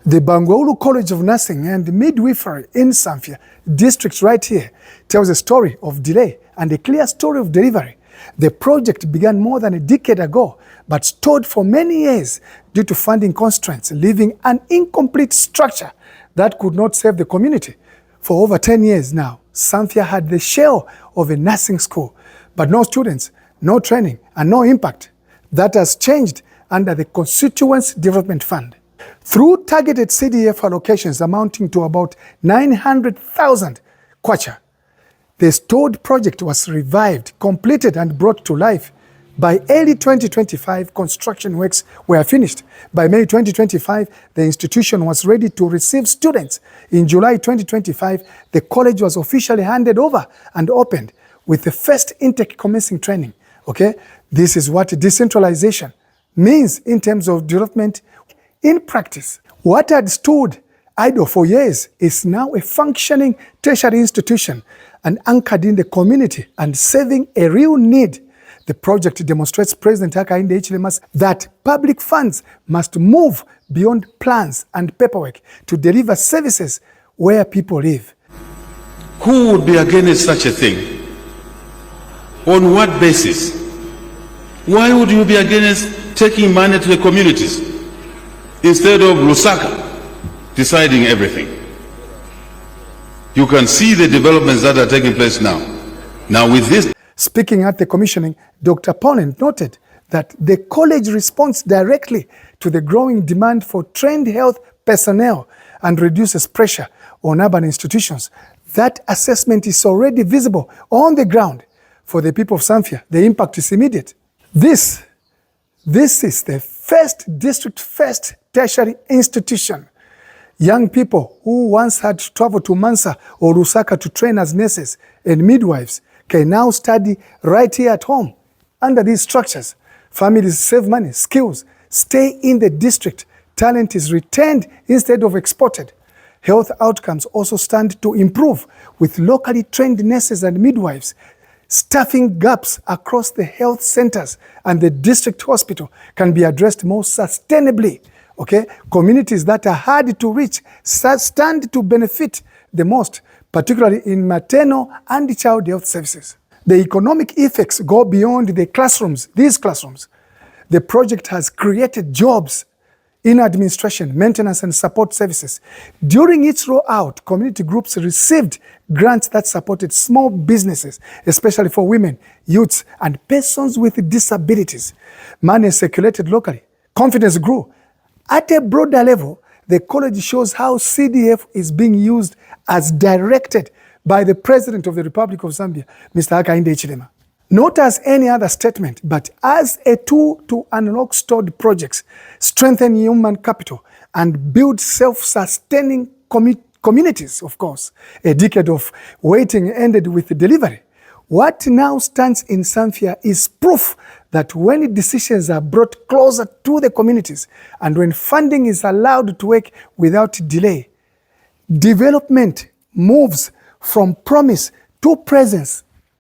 The Bangweulu College of Nursing and Midwifery in Samfya District right here tells a story of delay and a clear story of delivery. The project began more than a decade ago, but stalled for many years due to funding constraints, leaving an incomplete structure that could not serve the community. For over 10 years now, Samfya had the shell of a nursing school, but no students, no training, and no impact. That has changed under the Constituency Development Fund. Through targeted CDF allocations amounting to about 900,000 kwacha, the stalled project was revived, completed, and brought to life. By early 2025, construction works were finished. By May 2025, the institution was ready to receive students. In July 2025, the college was officially handed over and opened, with the first intake commencing training. Okay, this is what decentralization means in terms of development. In practice, what had stood idle for years is now a functioning tertiary institution and anchored in the community and serving a real need. The project demonstrates President Hakainde Hichilema that public funds must move beyond plans and paperwork to deliver services where people live. Who would be against such a thing? On what basis? Why would you be against taking money to the communities instead of Lusaka deciding everything? You can see the developments that are taking place now. Now with this. Speaking at the commissioning, Dr. Poland noted that the college responds directly to the growing demand for trained health personnel and reduces pressure on urban institutions. That assessment is already visible on the ground. For the people of Samfya, the impact is immediate. This is the first district, first tertiary institution. Young people who once had to travel to Mansa or Lusaka to train as nurses and midwives can now study right here at home. Under these structures, families save money, skills, stay in the district, talent is retained instead of exported. Health outcomes also stand to improve with locally trained nurses and midwives. Staffing gaps across the health centers and the district hospital can be addressed more sustainably. Okay, communities that are hard to reach stand to benefit the most, particularly in maternal and child health services. The economic effects go beyond the classrooms, these classrooms. The project has created jobs in administration, maintenance, and support services. During its rollout, community groups received grants that supported small businesses, especially for women, youths, and persons with disabilities. Money circulated locally. Confidence grew. At a broader level, the college shows how CDF is being used as directed by the President of the Republic of Zambia, Mr. Hakainde Hichilema. Not as any other statement, but as a tool to unlock stored projects, strengthen human capital, and build self-sustaining communities, of course. A decade of waiting ended with delivery. What now stands in Samfya is proof that when decisions are brought closer to the communities and when funding is allowed to work without delay, development moves from promise to presence